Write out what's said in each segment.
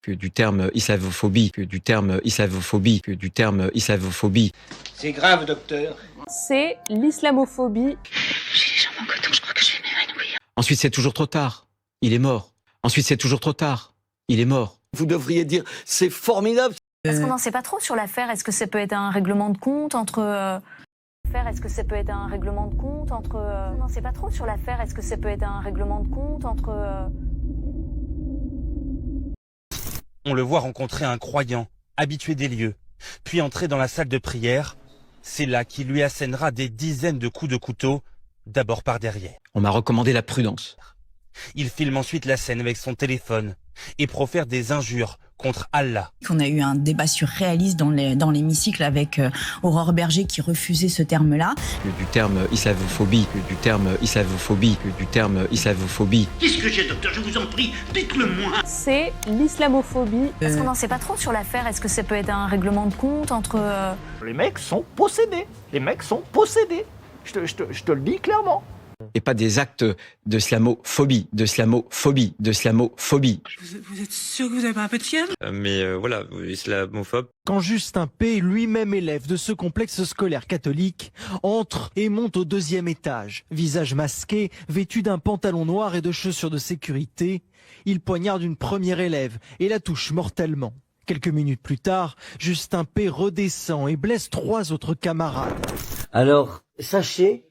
du terme islamophobie, C'est grave, docteur. C'est l'islamophobie. J'ai les jambes en coton, je crois que je vais m'évanouir. Ensuite, c'est toujours trop tard. Il est mort. Ensuite, c'est toujours trop tard. Il est mort. Vous devriez dire, c'est formidable. Parce qu'on n'en sait pas trop sur l'affaire. Est-ce que ça peut être un règlement de compte entre... Est-ce que ça peut être un règlement de compte entre... On n'en sait pas trop sur l'affaire. Est-ce que ça peut être un règlement de compte entre... On le voit rencontrer un croyant, habitué des lieux, puis entrer dans la salle de prière. C'est là qu'il lui assénera des dizaines de coups de couteau, d'abord par derrière. On m'a recommandé la prudence. Il filme ensuite la scène avec son téléphone et profère des injures contre Allah. On a eu un débat surréaliste dans l'hémicycle avec Aurore Berger qui refusait ce terme-là. Du terme islamophobie. Qu'est-ce que j'ai, docteur? Je vous en prie, dites-le-moi. C'est l'islamophobie. Parce qu'on n'en sait pas trop sur l'affaire. Est-ce que ça peut être un règlement de compte entre... Les mecs sont possédés. Je te le dis clairement. Et pas des actes d'islamophobie. Vous êtes sûr que vous avez pas un peu de fièvre? Voilà, islamophobe. Quand Justin P., lui-même élève de ce complexe scolaire catholique, entre et monte au 2e étage. Visage masqué, vêtu d'un pantalon noir et de chaussures de sécurité, il poignarde une première élève et la touche mortellement. Quelques minutes plus tard, Justin P. redescend et blesse 3 autres camarades. Alors, sachez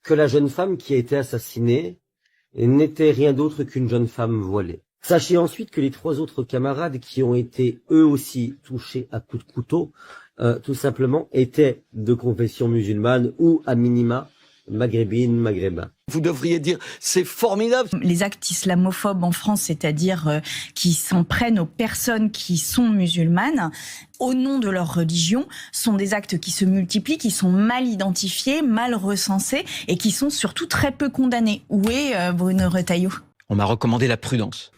que la jeune femme qui a été assassinée n'était rien d'autre qu'une jeune femme voilée. Sachez ensuite que les 3 autres camarades qui ont été eux aussi touchés à coups de couteau, tout simplement étaient de confession musulmane ou à minima maghrébin. Vous devriez dire, c'est formidable. Les actes islamophobes en France, c'est-à-dire qui s'en prennent aux personnes qui sont musulmanes, au nom de leur religion, sont des actes qui se multiplient, qui sont mal identifiés, mal recensés et qui sont surtout très peu condamnés. Où est Bruno Retailleau? On m'a recommandé la prudence.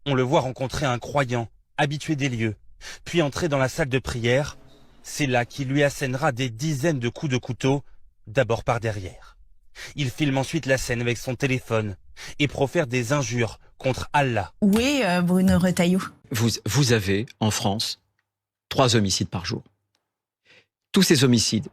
On le voit rencontrer un croyant, habitué des lieux, puis entrer dans la salle de prière. C'est là qu'il lui assénera des dizaines de coups de couteau, d'abord par derrière. Il filme ensuite la scène avec son téléphone et profère des injures contre Allah. Où est Bruno Retailleau? Vous avez, en France, 3 homicides par jour. Tous ces homicides,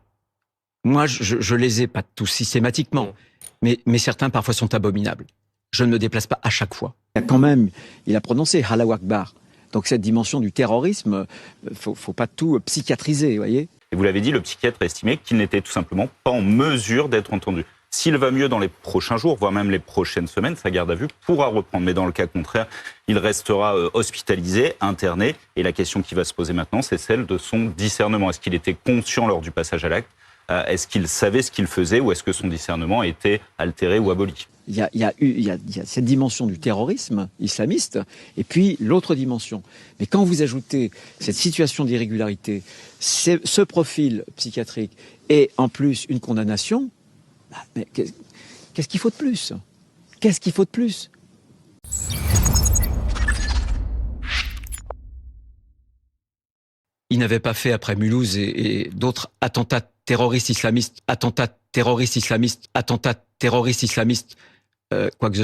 moi, je les ai pas tous systématiquement, mais certains parfois sont abominables. Je ne me déplace pas à chaque fois. Il a prononcé Allahu Akbar. Donc cette dimension du terrorisme, faut pas tout psychiatriser, vous voyez. Et vous l'avez dit, le psychiatre a estimé qu'il n'était tout simplement pas en mesure d'être entendu. S'il va mieux dans les prochains jours, voire même les prochaines semaines, sa garde à vue pourra reprendre. Mais dans le cas contraire, il restera hospitalisé, interné. Et la question qui va se poser maintenant, c'est celle de son discernement. Est-ce qu'il était conscient lors du passage à l'acte? Est-ce qu'il savait ce qu'il faisait ou est-ce que son discernement était altéré ou aboli? Il y a cette dimension du terrorisme islamiste et puis l'autre dimension. Mais quand vous ajoutez cette situation d'irrégularité, ce profil psychiatrique et en plus une condamnation, mais qu'est-ce qu'il faut de plus? Qu'est-ce qu'il faut de plus? Il n'avait pas fait après Mulhouse et d'autres attentats terroristes islamistes, quoi que je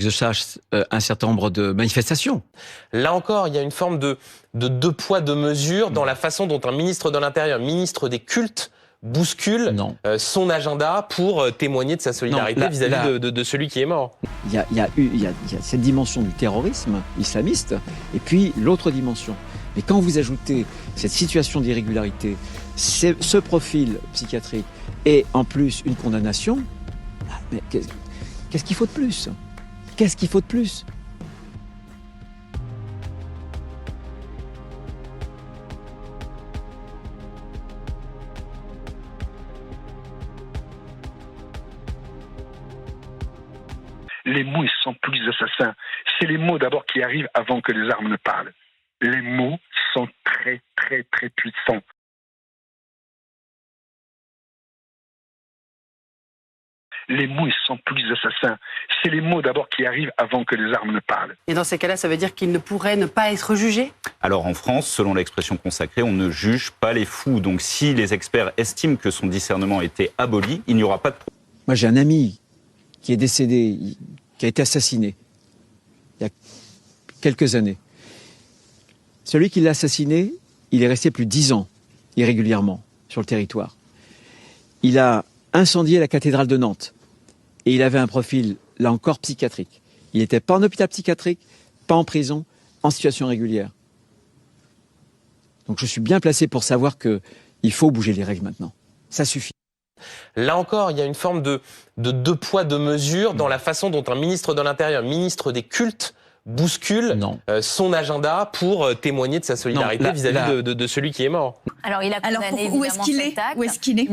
sache, un certain nombre de manifestations. Là encore, il y a une forme de 2 poids, 2 mesures dans la façon dont un ministre de l'Intérieur, ministre des cultes, bouscule son agenda pour témoigner de sa solidarité vis-à-vis de celui qui est mort. Il y a cette dimension du terrorisme islamiste et puis l'autre dimension. Mais quand vous ajoutez cette situation d'irrégularité, ce profil psychiatrique et en plus une condamnation, mais qu'est-ce qu'il faut de plus? Qu'est-ce qu'il faut de plus? Les mots, ils sont plus assassins. C'est les mots d'abord qui arrivent avant que les armes ne parlent. Les mots sont très, très, très puissants. Les mots, ils sont plus assassins. C'est les mots d'abord qui arrivent avant que les armes ne parlent. Et dans ces cas-là, ça veut dire qu'il ne pourrait ne pas être jugé? Alors en France, selon l'expression consacrée, on ne juge pas les fous. Donc si les experts estiment que son discernement était aboli, il n'y aura pas de problème. Moi j'ai un ami qui est décédé, qui a été assassiné. il y a quelques années. Celui qui l'a assassiné, il est resté plus de 10 ans, irrégulièrement, sur le territoire. Il a incendié la cathédrale de Nantes. Et il avait un profil, là encore, psychiatrique. Il n'était pas en hôpital psychiatrique, pas en prison, en situation régulière. Donc je suis bien placé pour savoir qu'il faut bouger les règles maintenant. Ça suffit. Là encore, il y a une forme de deux poids, deux mesures dans la façon dont un ministre de l'Intérieur, ministre des cultes, bouscule son agenda pour témoigner de sa solidarité vis-à-vis de celui qui est mort. Alors, il a condamné où est-ce qu'il est? Où est-ce qu'il est?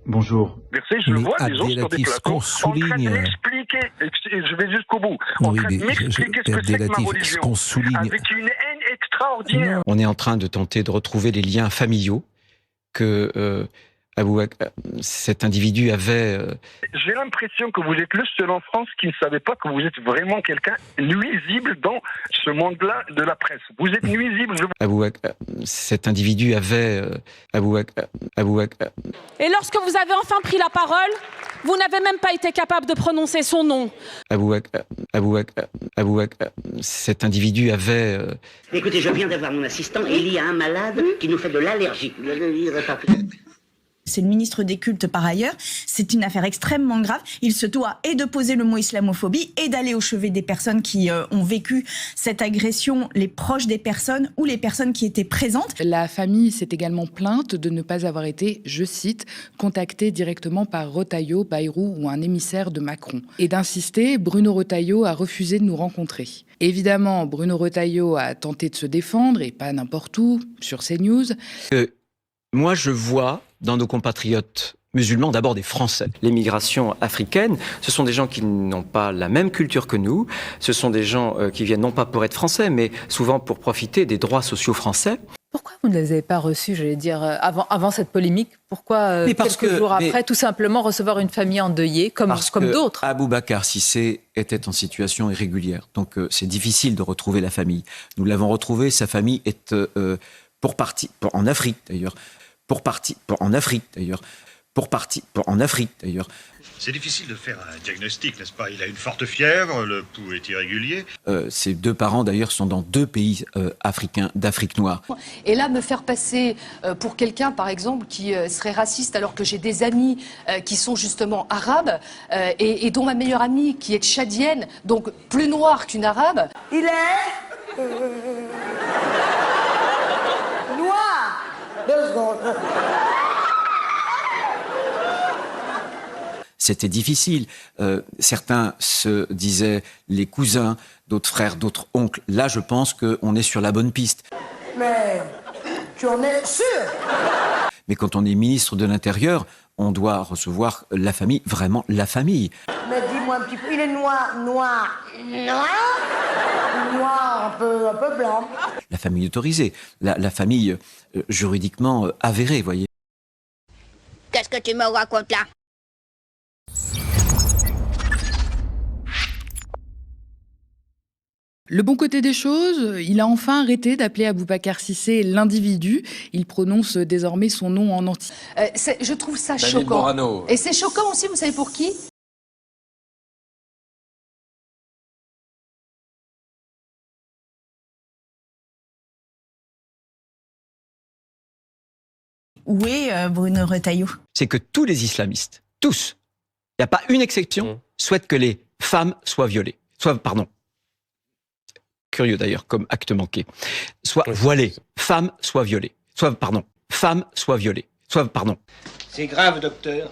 Bonjour. Merci, je le vois, les autres sur des plateaux, en train de m'expliquer, je vais jusqu'au bout, en train de m'expliquer ce que c'est que ma religion, avec une haine extraordinaire. On est en train de tenter de retrouver les liens familiaux que cet individu avait. J'ai l'impression que vous êtes le seul en France qui ne savait pas que vous êtes vraiment quelqu'un nuisible dans ce monde-là de la presse. Vous êtes nuisible. Cet individu avait. Et lorsque vous avez enfin pris la parole, vous n'avez même pas été capable de prononcer son nom. Cet individu avait. Écoutez, je viens d'avoir mon assistant et il y a un malade qui nous fait de l'allergie. C'est le ministre des cultes par ailleurs. C'est une affaire extrêmement grave. Il se doit et de poser le mot islamophobie et d'aller au chevet des personnes qui ont vécu cette agression, les proches des personnes ou les personnes qui étaient présentes. La famille s'est également plainte de ne pas avoir été, je cite, contactée directement par Retailleau, Bayrou ou un émissaire de Macron. Et d'insister, Bruno Retailleau a refusé de nous rencontrer. Évidemment, Bruno Retailleau a tenté de se défendre, et pas n'importe où, sur CNews. Moi, je vois dans nos compatriotes musulmans d'abord des Français. Les migrations africaines, ce sont des gens qui n'ont pas la même culture que nous. Ce sont des gens qui viennent non pas pour être français, mais souvent pour profiter des droits sociaux français. Pourquoi vous ne les avez pas reçus, j'allais dire, avant cette polémique? Pourquoi, quelques jours après, tout simplement recevoir une famille endeuillée, comme d'autres? Aboubacar Cissé était en situation irrégulière. Donc c'est difficile de retrouver la famille. Nous l'avons retrouvé, sa famille est en Afrique d'ailleurs. C'est difficile de faire un diagnostic, n'est-ce pas? Il a une forte fièvre, le pouls est irrégulier. Ses deux parents d'ailleurs sont dans 2 pays africains d'Afrique noire. Et là, me faire passer pour quelqu'un, par exemple, qui serait raciste, alors que j'ai des amis qui sont justement arabes, et dont ma meilleure amie, qui est tchadienne, donc plus noire qu'une arabe. Il est... noir. 2 secondes. C'était difficile. Certains se disaient les cousins, d'autres frères, d'autres oncles. Là, je pense qu'on est sur la bonne piste. Mais tu en es sûr? Mais quand on est ministre de l'Intérieur, on doit recevoir la famille, vraiment la famille. Mais dis-moi un petit peu, il est noir, un peu blanc. La famille autorisée, la famille juridiquement avérée, voyez. Qu'est-ce que tu me racontes là? Le bon côté des choses, il a enfin arrêté d'appeler Aboubacar Cissé l'individu. Il prononce désormais son nom en entier. Je trouve ça choquant. Morano. Et c'est choquant aussi, vous savez pour qui? Où est Bruno Retailleau? C'est que tous les islamistes, tous, il n'y a pas une exception, souhaitent que les femmes soient violées. Curieux d'ailleurs, comme acte manqué. Soit voilées, femmes soient violées. Femmes soient violées. C'est grave, docteur.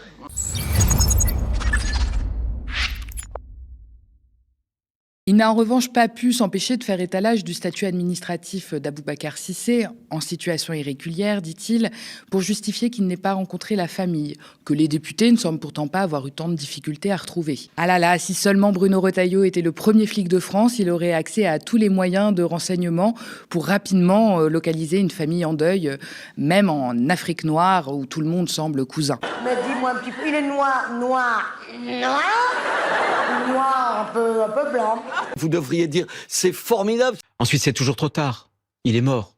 Il n'a en revanche pas pu s'empêcher de faire étalage du statut administratif d'Aboubacar Cissé, en situation irrégulière, dit-il, pour justifier qu'il n'ait pas rencontré la famille, que les députés ne semblent pourtant pas avoir eu tant de difficultés à retrouver. Ah là là, si seulement Bruno Retailleau était le premier flic de France, il aurait accès à tous les moyens de renseignement pour rapidement localiser une famille en deuil, même en Afrique noire, où tout le monde semble cousin. Mais dis-moi un petit peu, il est noir, un peu blanc. Vous devriez dire, c'est formidable. Ensuite, c'est toujours trop tard. Il est mort.